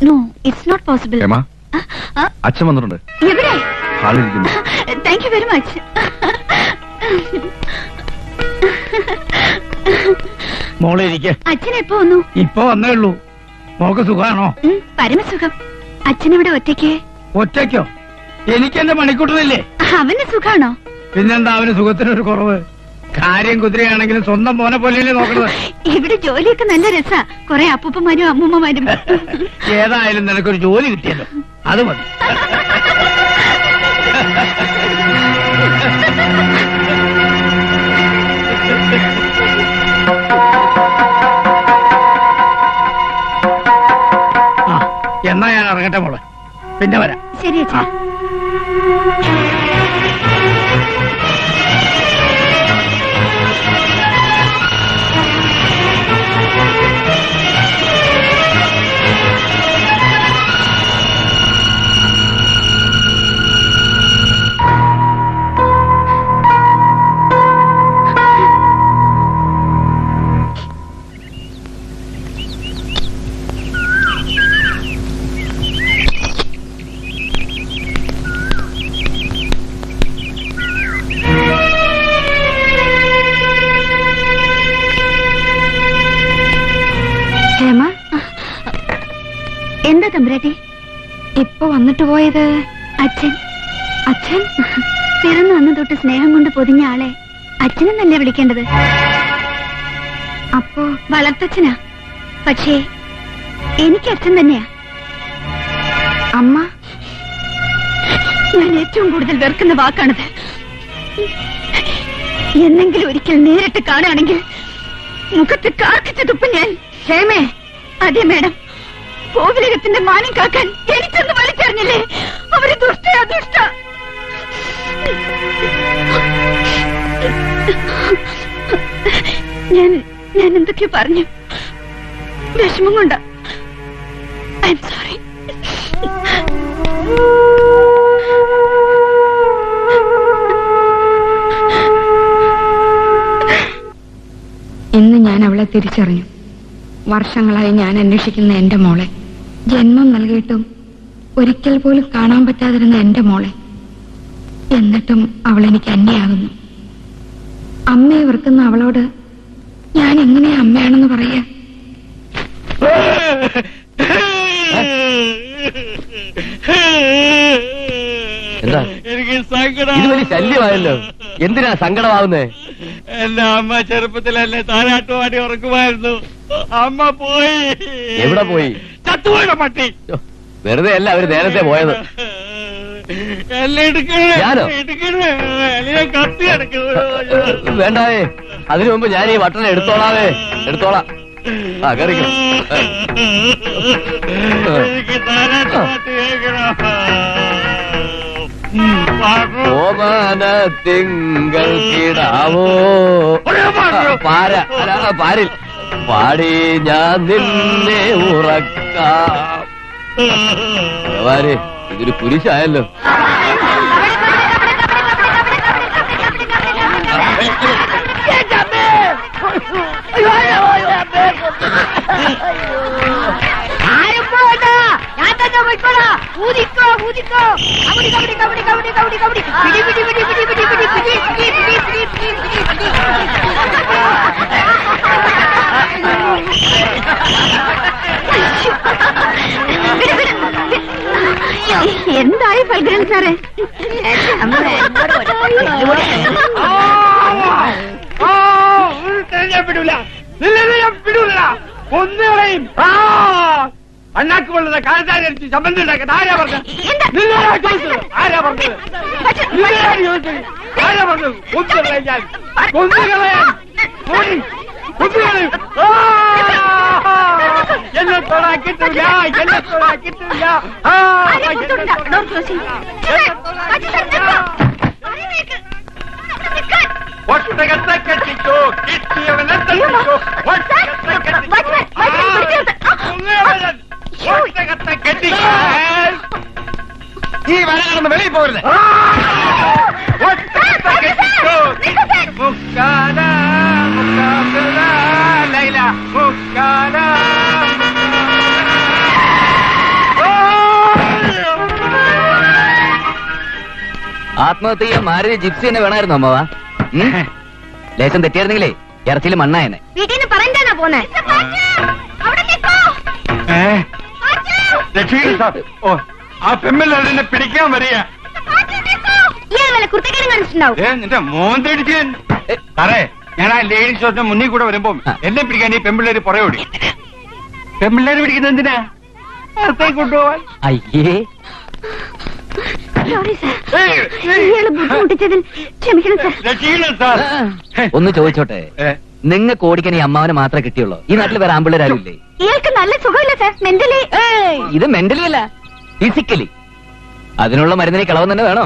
No it's not possible. അച്ഛൻ വന്നിട്ടുണ്ട്. എവിടെ? ഹാളിലിരിക്കുന്നു. Thank you very much. മോളെ ഇരിക്കെ. അച്ഛൻ എപ്പോ വന്നു? ഇപ്പൊ വന്നേ ഉള്ളൂ. മോക്ക് സുഖാണോ? പരമസുഖം. അച്ഛനെവിടെ ഒറ്റയ്ക്ക്? ഒറ്റയ്ക്കോ? എനിക്കെന്റെ മണിക്കൂട്ടനില്ലേ? അവന് സുഖാണോ? പിന്നെന്താ അവന് സുഖത്തിനൊരു കുറവ്? കാര്യം കുതിരയാണെങ്കിലും സ്വന്തം മോനെ പോലെയല്ലേ നോക്കണത്. ഇവിടെ ജോലിയൊക്കെ നല്ല രസാ. കൊറേ അപ്പൂപ്പന്മാരും അമ്മൂമ്മമാരും. ഏതായാലും നിനക്കൊരു ജോലി കിട്ടിയല്ലോ, അത് മതി. എന്നാ ഞാൻ ഇറങ്ങട്ടെ മോളെ, പിന്നെ വരാം. ശരി അച്ഛാ. എന്താ തമ്പുരാട്ടി ഇപ്പൊ വന്നിട്ട് പോയത്? അച്ഛൻ അച്ഛൻ പിറന്നു വന്നു തൊട്ട് സ്നേഹം കൊണ്ട് പൊതിഞ്ഞ ആളെ അച്ഛനെന്നല്ലേ വിളിക്കേണ്ടത്? അപ്പോ വളർത്തച്ഛനാ. പക്ഷേ എനിക്ക് അച്ഛൻ തന്നെയാ. അമ്മ, ഞാൻ ഏറ്റവും കൂടുതൽ വെറുക്കുന്ന വാക്കാണത്. എന്നെങ്കിലും ഒരിക്കൽ നേരിട്ട് കാണുകയാണെങ്കിൽ മുഖത്ത് കാർക്കിച്ച് തുപ്പും ഞാൻ. ക്ഷേമേ? അതെ മേഡം. കോവിലകത്തിന്റെ മാനം കാക്കാൻ എനിക്കൊന്ന് വലിച്ചെറിഞ്ഞില്ലേ? അവര് ദുഷ്ടയാ, ദുഷ്ട. ഞാൻ എന്തൊക്കെയോ പറഞ്ഞു. വിഷമം കൊണ്ടാ. I am sorry. ഇന്ന് ഞാൻ അവളെ തിരിച്ചറിഞ്ഞു. വർഷങ്ങളായി ഞാൻ അന്വേഷിക്കുന്ന എന്റെ മോളെ, ജന്മം നൽകിയിട്ടും ഒരിക്കൽ പോലും കാണാൻ പറ്റാതിരുന്ന എന്റെ മോളെ, എന്നിട്ടും അവൾ എനിക്ക് അന്യയാകുന്നു. അമ്മയെ വെറുക്കുന്ന അവളോട് ഞാൻ എങ്ങനെയാ അമ്മയാണെന്ന് പറയാ? എനിക്ക് സങ്കടം. ഇത് വലിയ ശല്യമായല്ലോ. എന്തിനാ സങ്കടമാവുന്നേ? എന്റെ അമ്മ ചെറുപ്പത്തിൽ എന്നെ താരാട്ടുപാടി ഉറക്കുമായിരുന്നു. അമ്മ പോയി. എവിടെ പോയി? ചത്തുപോയുടെ പട്ടി. വെറുതെ അല്ല അവര് നേരത്തെ പോയത്. ഞാനോ? കത്തി എടുക്കുന്നു. വേണ്ടാവേ, അതിനു മുമ്പ് ഞാൻ ഈ വട്ടനെ എടുത്തോളാവേ. എടുത്തോളാം. ആ കറിക്കും. എനിക്ക് താരാട്ടുപാട്ട് കേൾക്കണം. ഓമാന തിങ്കൾ കിടാവോ പാര പാരിൽ പാടി ഞാൻ നിന്നെ ഉറക്കാം. ഇതൊരു കുരിശായല്ലോ. എന്തായി ഫൽഗുനൻ സാറേ? ഒന്നുകളെയും അണ്ണാക്ക് കൊള്ളുന്ന കാലത്താരിച്ച് സംബന്ധം ഉണ്ടാക്കുന്നത് ആരാ പറഞ്ഞത്? ആരാ പറഞ്ഞത്? ആരാ പറഞ്ഞത്? കൊന്നുകളയാൻ കൊന്നുകളയാൻ എന്നെ തൊടാൻ കിട്ടില്ല, എന്നെ തൊടാൻ കിട്ടില്ല. ഒട്ടകത്തെ കെട്ടിക്കോ, കിട്ടിയവനെ തട്ടിക്കോ. ഒട്ടകത്തെ കെട്ടിക്കോ. ഈ വരാണെന്ന് വെളിയിൽ പോരുത്. ഒട്ടകത്തെ കെട്ടിക്കോ. മുക്കാല മുക്കാല ലൈല മുക്കാല ആത്മഹത്യ ചെയ്യാൻ മാരുതി ജിപ്സി തന്നെ വേണമായിരുന്നു അമ്മവാ. ലേശം തെറ്റിയായിരുന്നെങ്കിലേ ഇറച്ചിയിൽ മണ്ണായനെ. വീട്ടിൽ നിന്ന് പറഞ്ഞാണോ പോന്നെ? രക്ഷിക്കണം സാർ. ഓ, ആ പെമ്പിള്ളേരെ പിടിക്കാൻ വരിക. ഇയാൾ വല്ല കുർത്തക്കേടും കാണിച്ചിട്ടുണ്ടാവും. നിന്റെ മോൻ തടിച്ച് സാറേ, ഞാൻ ആ ലേഡീസ് ഷോപ്പിന്റെ മുന്നിൽ കൂടെ വരുമ്പോ എന്നെ പിടിക്കാൻ ഈ പെമ്പിള്ളേര് പുറയോടി. പെമ്പിള്ളേര് പിടിക്കുന്നത് എന്തിനാ? അകത്തേക്ക് കൊണ്ടുപോവാൻ. അയ്യേ, സോറി സാർ, ഇയാള് ബുദ്ധിമുട്ടിച്ചതിൽ ക്ഷമിക്കണം സാർ. രക്ഷിക്കണം സാർ. ഒന്ന് ചോദിച്ചോട്ടെ, നിങ്ങൾക്ക് ഓടിക്കാൻ ഈ അമ്മാവനെ മാത്രമേ കിട്ടിയുള്ളൂ? ഈ നാട്ടിൽ വേറെ ആമ്പിള്ളേരും ഇല്ലേ? ഇയാൾക്ക് നല്ല സുഖമില്ല സാർ, മെന്റലി. ഇത് മെന്റലി അല്ല, ഫിസിക്കലി. അതിനുള്ള മരുന്നിനെ കളവൻ തന്നെ വേണോ?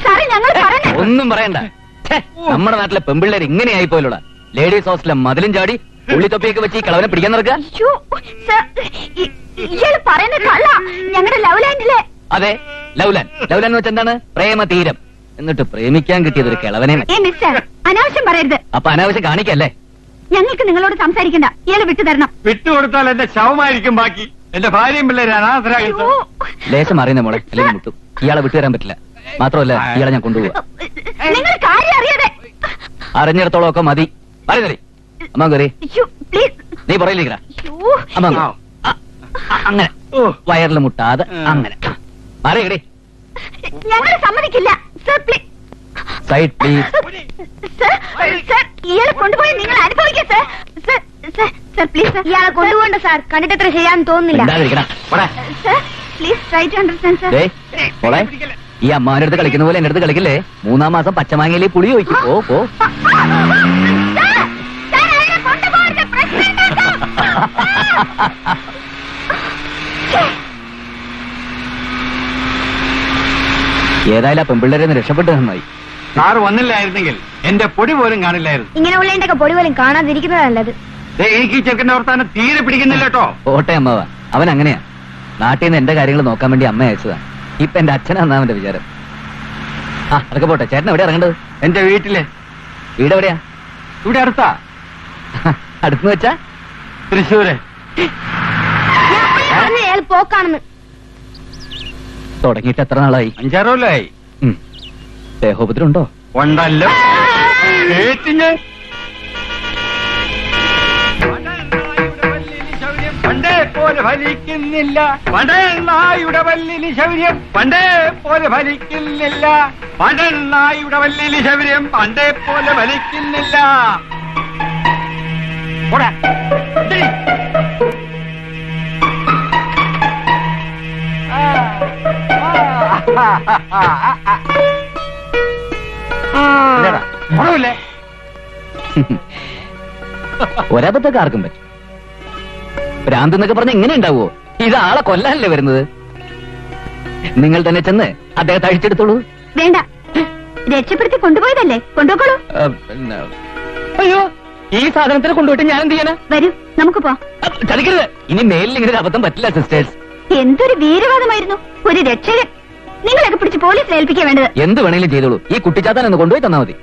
സാറേ ഞങ്ങൾ പറഞ്ഞു. ഒന്നും പറയണ്ട. ഛെ, നമ്മുടെ നാട്ടിലെ പെമ്പിള്ളേർ ഇങ്ങനെയായി പോലുള്ള ലേഡീസ് ഹോസ്റ്റലിലെ മതിലും ചാടി ഉള്ളിത്തൊപ്പിയൊക്കെ വെച്ച് ഈ കളവനെ പിടിക്കാൻ നടക്കുക. ഇയാള് പറയുന്നത് കള്ള. ഞങ്ങളുടെ ലവ് ലാൻഡിലെ. അതെ, ലൗലാൻ. ലൗലാൻ എന്ന് വെച്ചാൽ എന്താണ്? പ്രേമ തീരം. എന്നിട്ട് പ്രേമിക്കാൻ കിട്ടിയത് ഒരു കിളവനെ. മിസ്റ്റർ, അനാവശ്യം പറയരുത്. അപ്പൊ അനാവശ്യം കാണിക്കല്ലേ? ഞങ്ങൾക്ക് നിങ്ങളോട് സംസാരിക്കണ്ട. ഇയാള് വിട്ടുതരണം. വിട്ടുകൊടുത്താൽ എന്റെ ശവമായിരിക്കും ബാക്കി. എന്റെ ഭാര്യയും പിള്ളേരെ അനാഥരാകും. ലേശം അറിയുന്ന മോളെ, അല്ലെങ്കിൽ മുട്ടും. ഇയാളെ വിട്ടുതരാൻ പറ്റില്ല. മാത്രമല്ല, ഇയാളെ ഞാൻ കൊണ്ടുപോവാ. നിങ്ങൾ കാര്യം അറിയാതെ. അറിഞ്ഞിടത്തോളം ഒക്കെ മതി. പറയുന്നേ അമ്മ കയറി. പ്ലീസ്. നീ പറയില്ലേക്കാ അമ്മ. അങ്ങനെ വയറിൽ മുട്ടാതെ അങ്ങനെ അറിയടേ. ഞങ്ങൾ സമ്മതിക്കില്ല. Sir please. Side please. Sir, ഇയാളെ കൊണ്ടുപോയി നിങ്ങൾ അനുഭവിക്കുക. Sir please. ഇയാളെ കൊണ്ടുപോകണ്ട സാർ. കണ്ടിട്ട് അത്ര ചെയ്യാൻ തോന്നുന്നില്ല. Sir please try to understand sir. മോളെ, ഈ അമ്മാവന്റെ അടുത്ത് കളിക്കുന്ന പോലെ എന്റെ അടുത്ത് കളിക്കില്ലേ? 3-ാം മാസം പച്ചമാങ്ങയിലെ പുളി ഒഴിക്കും. പോ പോ. ഏതായാലും ആ പെമ്പിള്ളേരെ രക്ഷപ്പെട്ടു നന്നായി. സാറ് വന്നില്ലായിരുന്നെങ്കിൽ എന്റെ പൊടി പോലും കാണില്ലായിരുന്നു. ഇങ്ങനെ ഉള്ളതിന്റെ പൊടി പോലും കാണാതിരിക്കുന്നത് നല്ലത്. എനിക്ക് ഈ ചെറുക്കന്റെ വർത്താനം തീരെ പിടിക്കുന്നില്ല കേട്ടോ. ഓട്ടെ അമ്മാവ, അവൻ അങ്ങനെയാ. നാട്ടിൽ നിന്ന് എന്റെ കാര്യങ്ങൾ നോക്കാൻ വേണ്ടി അമ്മ അയച്ചതാ. ഇപ്പൊ എന്റെ അച്ഛനാന്നാ അവന്റെ വിചാരം. ആ അതൊക്കെ പോട്ടെ. ചേട്ടൻ എവിടെയാ ഇറങ്ങേണ്ടത്? എന്റെ വീട്ടില്. വീട് എവിടെയാ? ഇവിടെ അടുത്താ. അടുത്തെന്ന് വെച്ചാ? തൃശ്ശൂര്. അയാൾ പോക്കാണെന്ന്. തുടങ്ങിയിട്ട് എത്ര നാളായി? 5-6 കൊല്ലമായി. ദേഹോപദ്രം ഉണ്ടോ? ഉണ്ടല്ലോ. കേട്ടിഞ്ഞ് പണ്ടേ പോലെ ഫലിക്കുന്നില്ല. പണ്ടെണ്ണായുടെ വല്ലിന് ശൗര്യം പണ്ടേ പോലെ ഫലിക്കുന്നില്ല. പണ്ടെണ്ണായുടെ വല്ലിന് ശൗര്യം പണ്ടേ പോലെ ഫലിക്കുന്നില്ല. പോടാ. ഇത്തിരി. ഇല്ലടാ, ഗുണമില്ലേ? ഒരബദ്ധമൊക്കെ ആർക്കും പറ്റും. ഭ്രാന്ത് എന്നൊക്കെ പറഞ്ഞ എങ്ങനെ ഉണ്ടാവുമോ? ഇത് ആളെ കൊല്ലാനല്ലേ വരുന്നത്. നിങ്ങൾ തന്നെ ചെന്ന് അദ്ദേഹത്തെ അഴിച്ചെടുത്തോളൂ. വേണ്ട, രക്ഷപ്പെടുത്തി കൊണ്ടുപോയതല്ലേ, കൊണ്ടുപോക്കോളൂ. അയ്യോ, ഈ സാധനത്തിന് കൊണ്ടുപോയിട്ട് ഞാൻ എന്ത് ചെയ്യാനാ? വരൂ, നമുക്ക് പോ. ചതിക്കരുത്. ഇനി മേലിൽ ഇങ്ങനെ ഒരു അബദ്ധം പറ്റില്ല സിസ്റ്റേഴ്സ്. എന്തൊരു വീരവാദമായിരുന്നു. ഒരു രക്ഷകൻ. നിങ്ങളൊക്കെ പിടിച്ച് പോലീസിൽ ഏൽപ്പിക്കാൻ വേണ്ടത്. എന്ത് വേണമെങ്കിലും ചെയ്തോളൂ. ഈ കുട്ടിച്ചാത്തൻ ഒന്ന് കൊണ്ടുപോയി തന്നാ മതി.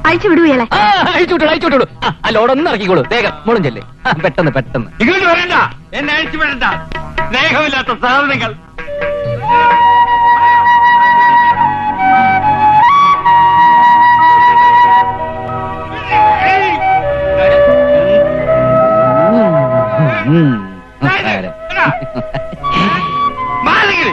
അഴിച്ചു വിടൂ ഇയാളെ. അഴിച്ചുവിട്ടോളൂ. ആ ലോഡൊന്നും ഇറക്കിക്കോളൂ. വേഗം മോളും ചെല്ലേ. പെട്ടെന്ന് പെട്ടെന്ന്. ഇങ്ങോട്ട് വരണ്ട, എന്നെ അഴിച്ചു വിടണ്ട. സ്നേഹമില്ലാത്ത സാധനങ്ങൾ. മാലగిരി.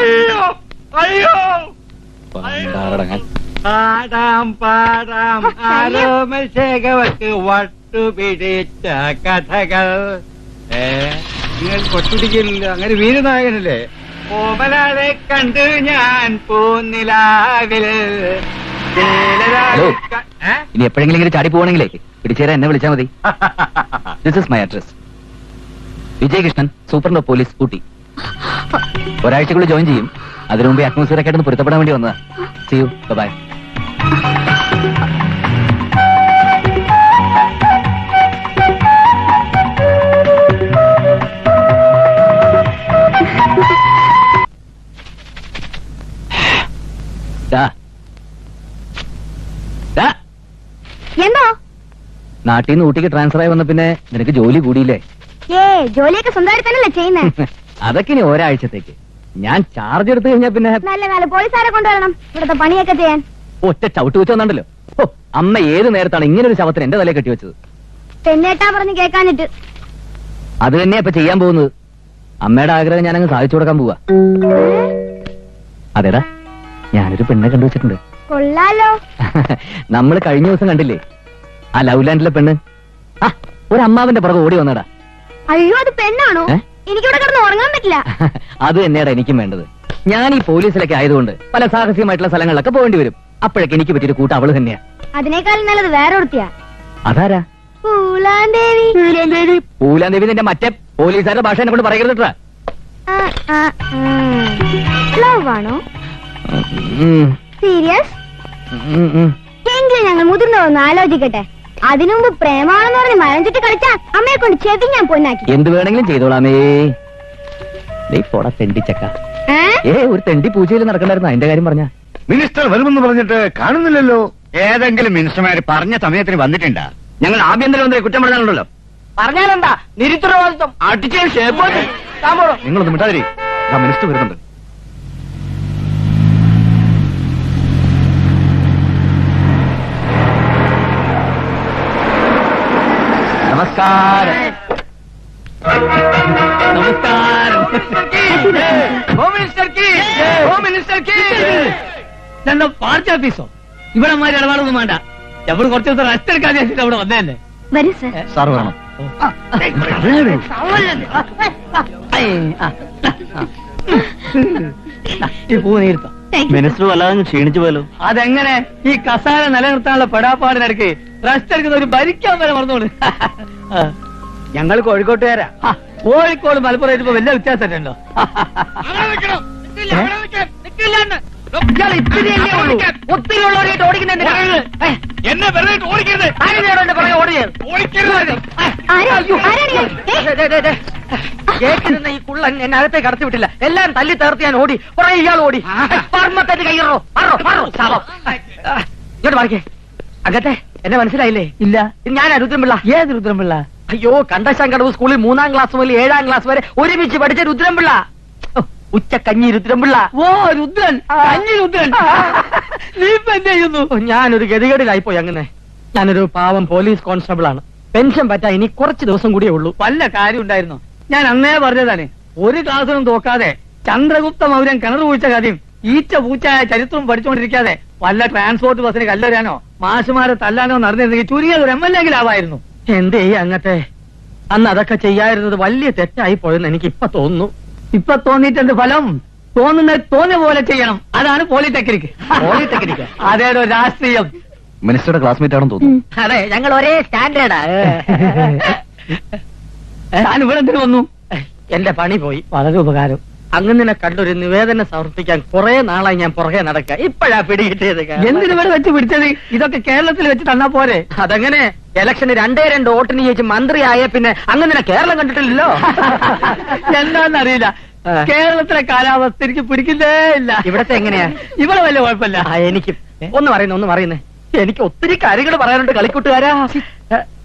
അയ്യോ അയ്യോ. പാടാം പാടാം ആരോമശേഖവക്ക് വട്ടുപിടിച്ച കഥകൾ. നിങ്ങൾ കൊട്ടുപിടിക്കില്ല. അങ്ങനെ വീരനായകനല്ലേ? ഓമലാളെ കണ്ടു ഞാൻ പൂനിലാവില്. ഹലോ, ഇനി എപ്പോഴെങ്കിലും ഇങ്ങനെ ചാടി പോവാണെങ്കിലേ പിടിച്ചേരാൻ എന്നെ വിളിച്ചാൽ മതി. This is my address. Vijayakrishnan, superintendent of police, Ooty. ഒരാഴ്ചക്കുള്ളിൽ ജോയിൻ ചെയ്യും. അതിനു മുമ്പ് അറ്റ്മോസ്ഫിയർ ഒക്കെ ആയിട്ടൊന്ന് പൊരുത്തപ്പെടാൻ വേണ്ടി വന്നതാ. See you, bye. നാട്ടിൽ നിന്ന് ഊട്ടിക്ക് ട്രാൻസ്ഫർ ആയി വന്ന പിന്നെ നിനക്ക് ജോലി കൂടിയില്ലേ? ജോലിയൊക്കെ സ്വന്തമായിട്ട് തന്നെയല്ലേ ചെയ്യുന്നേ? അതൊക്കെ ഇനി ഒരാഴ്ചത്തേക്ക്. ഞാൻ ചാർജ് എടുത്തു കഴിഞ്ഞാൽ പിന്നെ നല്ല കാലം പോലീസുകാരെ കൊണ്ടുവരണം ഇവിടുത്തെ പണിയൊക്കെ ചെയ്യാൻ. ഒറ്റ ചവിട്ട് വെച്ച് വന്നുണ്ടല്ലോ. ഓ, അമ്മ ഏത് നേരത്താണ് ഇങ്ങനെ ഒരു ശവത്തിന് എന്റെ തലയെ കെട്ടിവെച്ചത്? പെണ്ണേട്ടാ പറഞ്ഞ് കേൾക്കാനിട്ട്. അത് തന്നെയാ ഇപ്പൊ ചെയ്യാൻ പോകുന്നത്. അമ്മയുടെ ആഗ്രഹം ഞാനങ്ങ് സാധിച്ചു കൊടുക്കാൻ പോവാ. അതേടാ, ഞാനൊരു പെണ്ണെ കണ്ടുവച്ചിട്ടുണ്ട്. കൊള്ളാലോ. നമ്മൾ കഴിഞ്ഞ ദിവസം കണ്ടില്ലേ ആ ലവ് ലാൻഡിലെ പെണ്ണ്? ആ, ഒരു അമ്മാവന്റെ പുറകെ ഓടി വന്നടാ. അയ്യോ, അത് പെണ്ണാണോ? എനിക്കിവിടെ കിടന്ന് ഉറങ്ങാൻ പറ്റില്ല. അത് തന്നെയാടാ എനിക്കും വേണ്ടത്. ഞാൻ ഈ പോലീസിലൊക്കെ ആയതുകൊണ്ട് പല സാഹസികമായിട്ടുള്ള സ്ഥലങ്ങളിലൊക്കെ പോകേണ്ടി വരും. അപ്പോഴൊക്കെ എനിക്ക് പറ്റിയൊരു കൂട്ടം അവള് തന്നെയാ. അതിനേക്കാളും നല്ലത് വേറെ ഒരുത്തിയാ. അതാരാ? പൂലാന്തേവി. പൂലാന്തേവി നിന്റെ മറ്റേ പോലീസുകാരുടെ ഭാഷ എന്നെ കൊണ്ട് പറയരുത്. ലവ് ആണോ? സീരിയസ്? എങ്കിലും ഞങ്ങൾ മുതിർന്നതൊന്ന് ആലോചിക്കട്ടെ. അതിനുമുമ്പ് പ്രേമാണെന്ന് പറഞ്ഞ് മരം ചുറ്റി കളിച്ചാ അമ്മയെ കൊണ്ട് ചെവി ഞാൻ പൊന്നാക്കി. എന്ത് വേണമെങ്കിലും ചെയ്തോളാമേ. പോടാ തെണ്ടിച്ചക്ക. ഒരു തെണ്ടി പൂജയിൽ നടക്കണ്ടായിരുന്നു. അതിന്റെ കാര്യം പറഞ്ഞ മിനിസ്റ്റർ വരുമെന്ന് പറഞ്ഞിട്ട് കാണുന്നില്ലല്ലോ. ഏതെങ്കിലും മിനിസ്റ്റർമാര് പറഞ്ഞ സമയത്തിന് വന്നിട്ടുണ്ടാ? ഞങ്ങൾ ആഭ്യന്തരമന്ത്രി കുറ്റം പറഞ്ഞാലുണ്ടല്ലോ. പറഞ്ഞാലെന്താ നിരുത്തരവാദിത്വം അടിച്ച ഷേപ്പ്. നിങ്ങളൊന്ന് മിണ്ടാതിരി. മിനിസ്റ്റർ വരുന്നുണ്ട്. നമസ്കാരം. നമസ്കാരം. ഇതെന്താ പാർട്ടി ഓഫീസോ? ഇവിടെ മാതിരി ഇടപാടൊന്നും വേണ്ട. നമ്മൾ കുറച്ച് ദിവസം റെസ്റ്റ് എടുക്കാൻ വെച്ചിട്ട് അവിടെ വന്നതല്ലേ. വരൂ സർ. സാർ വേണം. ഈ പൂ നീർത്താം. മിനിസ്റ്റർ വല്ലാതെ ക്ഷീണിച്ചു പോലോ. അതെങ്ങനെ? ഈ കസാര നിലനിർത്താനുള്ള പെടാപ്പാടിനിടയ്ക്ക് റെസ്റ്റ് എടുക്കുന്ന ഒരു ഭരിക്കാൻ വരെ മറന്നോളൂ. ഞങ്ങൾ കോഴിക്കോട്ടുകാരാ. കോഴിക്കോട് മലപ്പുറം ഇപ്പൊ വലിയ വ്യത്യാസം ഉണ്ടോ? ഒത്തിരി ഉള്ളവരായിട്ട് ഓടിക്കുന്നുണ്ട്. എന്നെ വെറുതെ ഓടിക്കരുത്. കേട്ടിരുന്ന ഈ കുള്ളൻ എന്നെ അകത്തേക്ക് കടത്തി വിട്ടില്ല. എല്ലാം തല്ലി തേർത്ത് ഞാൻ ഓടി. കുറെ ഇയാൾ ഓടി. പർമ്മത്തേക്ക് കയ്യറോ ഇങ്ങോട്ട് മാറിക്കേ. അകത്തെ എന്നെ മനസ്സിലായില്ലേ? ഇല്ല. ഞാൻ രുദ്രംപിള്ള. ഏത് രുദ്രംപിള്ള? അയ്യോ, കണ്ടശാങ്കടവ് സ്കൂളിൽ 3ാം ക്ലാസ് മുതൽ 7ാം ക്ലാസ് വരെ ഒരുമിച്ച് പഠിച്ച രുദ്രംപിള്ള. ഉച്ചക്കഞ്ഞി രുദ്രംപിള്ള. ഓ, രുദ്രൻ. കഞ്ഞി രുദ്രൻ. നീ ഇപ്പൊ എന്ത് ചെയ്യുന്നു? ഞാനൊരു ഗതികേടിലായിപ്പോയി. അങ്ങനെ ഞാനൊരു പാവം പോലീസ് കോൺസ്റ്റബിൾ ആണ്. പെൻഷൻ പറ്റാൻ ഇനി കുറച്ച് ദിവസം കൂടിയേ ഉള്ളൂ. വല്ല കാര്യം ഉണ്ടായിരുന്നു? ഞാൻ അന്നേ പറഞ്ഞതാണ്, ഒരു ക്ലാസ്സിനും തോക്കാതെ ചന്ദ്രഗുപ്ത മൗര്യൻ കിണർ കുഴിച്ച കഥയും ഈച്ച പൂച്ചായ ചരിത്രവും പഠിച്ചുകൊണ്ടിരിക്കാതെ വല്ല ട്രാൻസ്പോർട്ട് ബസ്സിന് കല്ലെറിയാനോ മാഷുമാരെ തല്ലാനോ നടന്നിരുന്നെങ്കിൽ ചുരുങ്ങിയത് ഒരു MLA ആവായിരുന്നു. എന്തേ അങ്ങത്തെ അന്ന് അതൊക്കെ ചെയ്യാതിരുന്നത് വലിയ തെറ്റായി പോയെന്ന് എനിക്ക് ഇപ്പൊ തോന്നുന്നു. ഇപ്പൊ തോന്നിയിട്ടെന്ത് ഫലം? തോന്നുന്നത് തോന്നിയ പോലെ ചെയ്യണം. അതാണ് പോളിടെക്നിക്. പോളിടെക്നിക് അതേടോ രാഷ്ട്രീയം. മിനിസ്റ്ററുടെ ക്ലാസ്മേറ്റ് ആണെന്ന് തോന്നുന്നു. അതെ, ഞങ്ങൾ ഒരേ സ്റ്റാൻഡേർഡാ. ഞാൻ ഇവിടെ എന്തിനു വന്നു? എന്റെ പണി പോയി. വളരെ ഉപകാരം. അങ്ങനെ കണ്ടൊരു നിവേദനം സമർപ്പിക്കാൻ കുറെ നാളായി ഞാൻ പുറകെ നടക്കുക. ഇപ്പോഴാ പിടികിട്ടിയത്. എന്തിനു ഇവിടെ വെച്ച് പിടിച്ചത്? ഇതൊക്കെ കേരളത്തിൽ വെച്ച് തന്നാ പോരെ? അതങ്ങനെ ഇലക്ഷന് 2 വോട്ടിന് ചോദിച്ച് മന്ത്രിയായ പിന്നെ അങ്ങനെ കേരളം കണ്ടിട്ടില്ലല്ലോ. എന്താന്നറിയില്ല. കേരളത്തിലെ കാലാവസ്ഥ എനിക്ക് പിടിക്കുന്നേ ഇല്ല. ഇവിടത്തെ എങ്ങനെയാ? ഇവിടെ വലിയ കുഴപ്പമില്ല. എനിക്ക് ഒന്ന് പറയുന്നേ എനിക്ക് ഒത്തിരി കാര്യങ്ങൾ പറയാനുണ്ട് കളിക്കൂട്ടുകാരാ.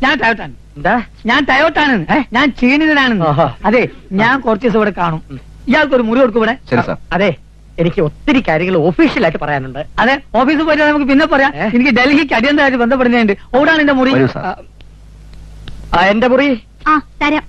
ഞാൻ ടയോട്ടാണ്. എന്താ? ഞാൻ ടയോട്ടാണ്. ഞാൻ ക്ഷീണിതനാണെന്ന്. അതെ, ഞാൻ കുറച്ച് ദിവസം ഇവിടെ കാണും. ഇയാൾക്കൊരു മുറി കൊടുക്കും ഇവിടെ. ശരി സാർ. അതെ, എനിക്ക് ഒത്തിരി കാര്യങ്ങൾ ഒഫീഷ്യലായിട്ട് പറയാനുണ്ട്. അതെ, ഓഫീസിൽ പോയിട്ട് നമുക്ക് പിന്നെ പറയാം. എനിക്ക് ഡൽഹിക്ക് അടിയന്തരമായിട്ട് ബന്ധപ്പെടുന്നുണ്ട്. ഓടാണ് എന്റെ മുറി. വരൂ സാർ. എന്റെ മുറി തരാം.